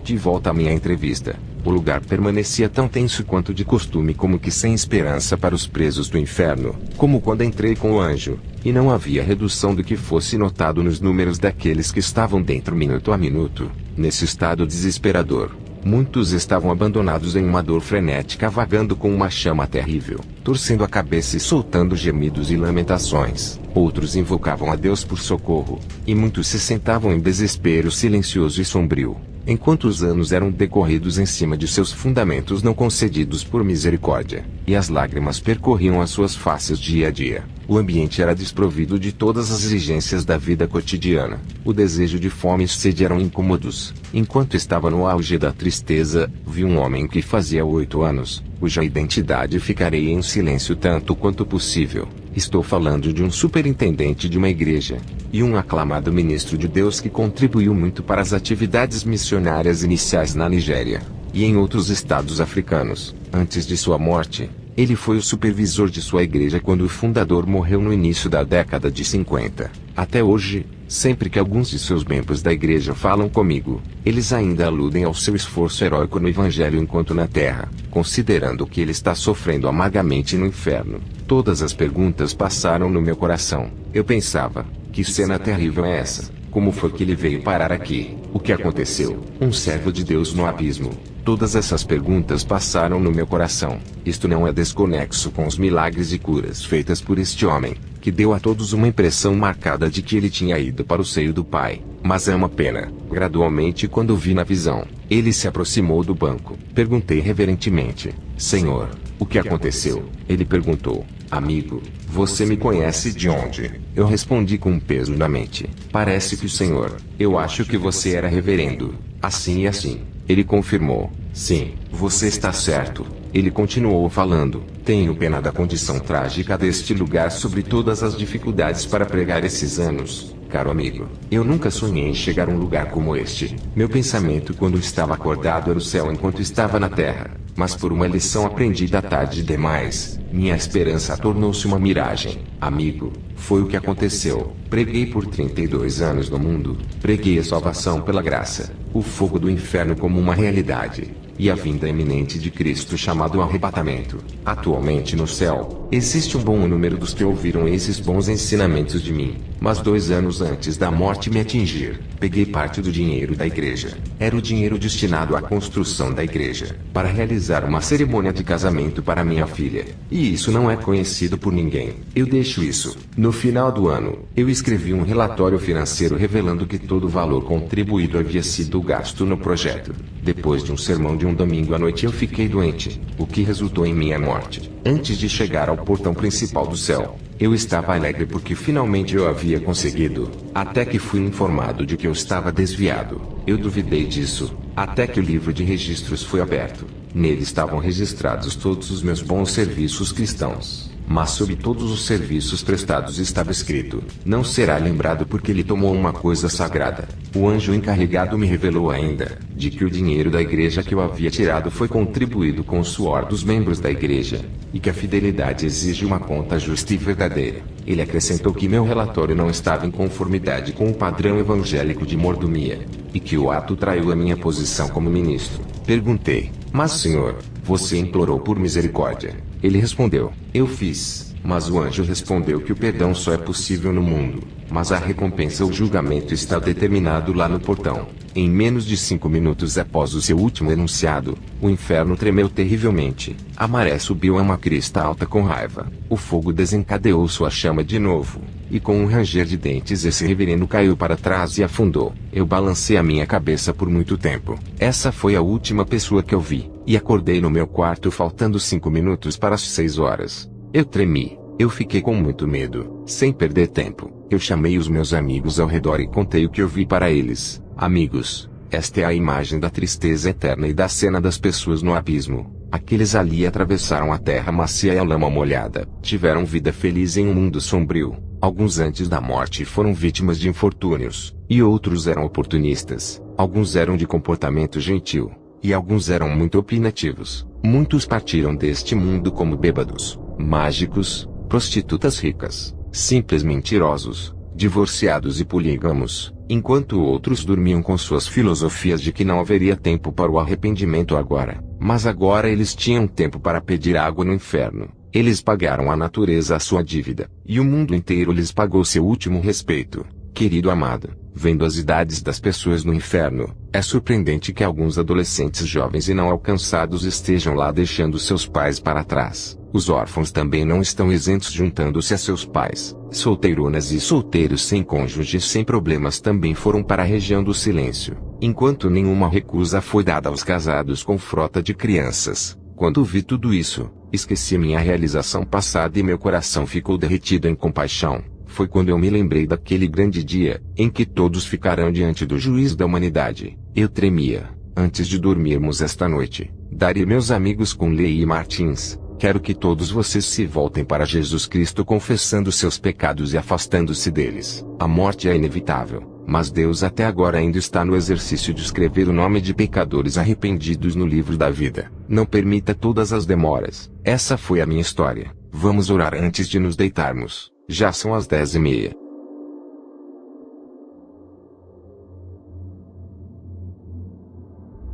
B: De volta à minha entrevista. O lugar permanecia tão tenso quanto de costume, como que sem esperança para os presos do inferno, como quando entrei com o anjo, e não havia redução do que fosse notado nos números daqueles que estavam dentro minuto a minuto. Nesse estado desesperador, muitos estavam abandonados em uma dor frenética, vagando com uma chama terrível, torcendo a cabeça e soltando gemidos e lamentações. Outros invocavam a Deus por socorro, e muitos se sentavam em desespero silencioso e sombrio, enquanto os anos eram decorridos em cima de seus fundamentos não concedidos por misericórdia, e as lágrimas percorriam as suas faces dia a dia. O ambiente era desprovido de todas as exigências da vida cotidiana. O desejo de fome e sede eram incômodos. Enquanto estava no auge da tristeza, vi um homem que fazia 8 anos, cuja identidade ficarei em silêncio tanto quanto possível. Estou falando de um superintendente de uma igreja, e um aclamado ministro de Deus que contribuiu muito para as atividades missionárias iniciais na Nigéria, e em outros estados africanos. Antes de sua morte, ele foi o supervisor de sua igreja quando o fundador morreu no início da década de 50. Até hoje, sempre que alguns de seus membros da igreja falam comigo, eles ainda aludem ao seu esforço heróico no evangelho enquanto na terra, considerando que ele está sofrendo amargamente no inferno. Todas as perguntas passaram no meu coração. Eu pensava, que cena terrível é essa? Como foi que ele veio parar aqui? O que aconteceu? Um servo de Deus no abismo. Todas essas perguntas passaram no meu coração. Isto não é desconexo com os milagres e curas feitas por este homem, que deu a todos uma impressão marcada de que ele tinha ido para o seio do Pai. Mas é uma pena. Gradualmente, quando vi na visão, ele se aproximou do banco. Perguntei reverentemente: Senhor, o que aconteceu? Ele perguntou: Amigo, você me conhece de onde? Eu respondi com um peso na mente: Parece que o Senhor. Eu acho que você era reverendo. Assim e assim. Ele confirmou: Sim, você está certo. Ele continuou falando: Tenho pena da condição trágica deste lugar sobre todas as dificuldades para pregar esses anos. Caro amigo, eu nunca sonhei em chegar a um lugar como este. Meu pensamento quando estava acordado era o céu enquanto estava na terra. Mas por uma lição aprendida tarde demais, minha esperança tornou-se uma miragem. Amigo, foi o que aconteceu. Preguei por 32 anos no mundo. Preguei a salvação pela graça, o fogo do inferno como uma realidade, e a vinda iminente de Cristo chamado arrebatamento. Atualmente no céu, existe um bom número dos que ouviram esses bons ensinamentos de mim. Mas 2 anos antes da morte me atingir, peguei parte do dinheiro da igreja. Era o dinheiro destinado à construção da igreja, para realizar uma cerimônia de casamento para minha filha. E isso não é conhecido por ninguém. Eu deixo isso. No final do ano, eu escrevi um relatório financeiro revelando que todo o valor contribuído havia sido gasto no projeto. Depois de um sermão de um domingo à noite eu fiquei doente, o que resultou em minha morte. Antes de chegar ao portão principal do céu, eu estava alegre porque finalmente eu havia conseguido, até que fui informado de que eu estava desviado. Eu duvidei disso, até que o livro de registros foi aberto. Nele estavam registrados todos os meus bons serviços cristãos. Mas sobre todos os serviços prestados estava escrito: não será lembrado porque ele tomou uma coisa sagrada. O anjo encarregado me revelou ainda, de que o dinheiro da igreja que eu havia tirado foi contribuído com o suor dos membros da igreja, e que a fidelidade exige uma conta justa e verdadeira. Ele acrescentou que meu relatório não estava em conformidade com o padrão evangélico de mordomia, e que o ato traiu a minha posição como ministro. Perguntei: mas senhor, você implorou por misericórdia. Ele respondeu: eu fiz. Mas o anjo respondeu que o perdão só é possível no mundo, mas a recompensa ou julgamento está determinado lá no portão. Em menos de 5 minutos após o seu último enunciado, o inferno tremeu terrivelmente. A maré subiu a uma crista alta com raiva. O fogo desencadeou sua chama de novo, e com um ranger de dentes esse reverendo caiu para trás e afundou. Eu balancei a minha cabeça por muito tempo. Essa foi a última pessoa que eu vi, e acordei no meu quarto faltando 5 minutos para as 6 horas. Eu tremi. Eu fiquei com muito medo. Sem perder tempo, eu chamei os meus amigos ao redor e contei o que eu vi para eles. Amigos, esta é a imagem da tristeza eterna e da cena das pessoas no abismo. Aqueles ali atravessaram a terra macia e a lama molhada. Tiveram vida feliz em um mundo sombrio. Alguns antes da morte foram vítimas de infortúnios, e outros eram oportunistas. Alguns eram de comportamento gentil, e alguns eram muito opinativos. Muitos partiram deste mundo como bêbados, mágicos, prostitutas ricas, simples mentirosos, divorciados e polígamos, enquanto outros dormiam com suas filosofias de que não haveria tempo para o arrependimento agora. Mas agora eles tinham tempo para pedir água no inferno. Eles pagaram à natureza a sua dívida, e o mundo inteiro lhes pagou seu último respeito. Querido amado, vendo as idades das pessoas no inferno, é surpreendente que alguns adolescentes jovens e não alcançados estejam lá deixando seus pais para trás. Os órfãos também não estão isentos juntando-se a seus pais. Solteironas e solteiros sem cônjuges sem problemas também foram para a região do silêncio, enquanto nenhuma recusa foi dada aos casados com frota de crianças. Quando vi tudo isso, esqueci minha realização passada e meu coração ficou derretido em compaixão. Foi quando eu me lembrei daquele grande dia, em que todos ficarão diante do juízo da humanidade. Eu tremia. Antes de dormirmos esta noite, Dari e meus amigos Conley e Martins, quero que todos vocês se voltem para Jesus Cristo confessando seus pecados e afastando-se deles. A morte é inevitável, mas Deus até agora ainda está no exercício de escrever o nome de pecadores arrependidos no livro da vida. Não permita todas as demoras. Essa foi a minha história. Vamos orar antes de nos deitarmos. Já são as 10h30.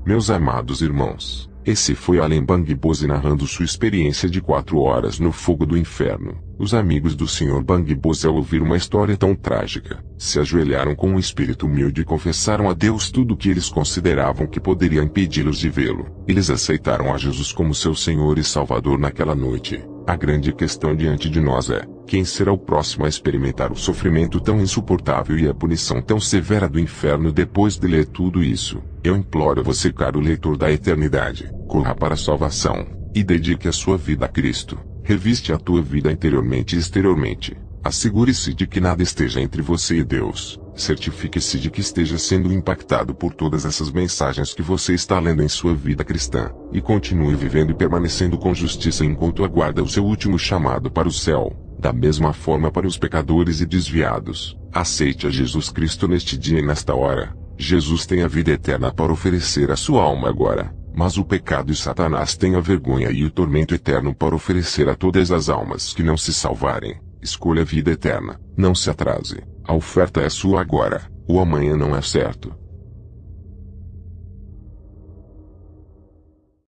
A: Meus amados irmãos, esse foi Allen Bangboze narrando sua experiência de 4 horas no fogo do inferno. Os amigos do Sr. Bangboze, ao ouvir uma história tão trágica, se ajoelharam com um espírito humilde e confessaram a Deus tudo o que eles consideravam que poderia impedi-los de vê-lo. Eles aceitaram a Jesus como seu Senhor e Salvador naquela noite. A grande questão diante de nós é: quem será o próximo a experimentar o sofrimento tão insuportável e a punição tão severa do inferno depois de ler tudo isso? Eu imploro a você, caro leitor da eternidade, corra para a salvação, e dedique a sua vida a Cristo. Reviste a tua vida interiormente e exteriormente. Assegure-se de que nada esteja entre você e Deus. Certifique-se de que esteja sendo impactado por todas essas mensagens que você está lendo em sua vida cristã. E continue vivendo e permanecendo com justiça enquanto aguarda o seu último chamado para o céu. Da mesma forma para os pecadores e desviados. Aceite a Jesus Cristo neste dia e nesta hora. Jesus tem a vida eterna para oferecer à sua alma agora. Mas o pecado e Satanás têm a vergonha e o tormento eterno para oferecer a todas as almas que não se salvarem. Escolha a vida eterna. Não se atrase. A oferta é sua agora. O amanhã não é certo.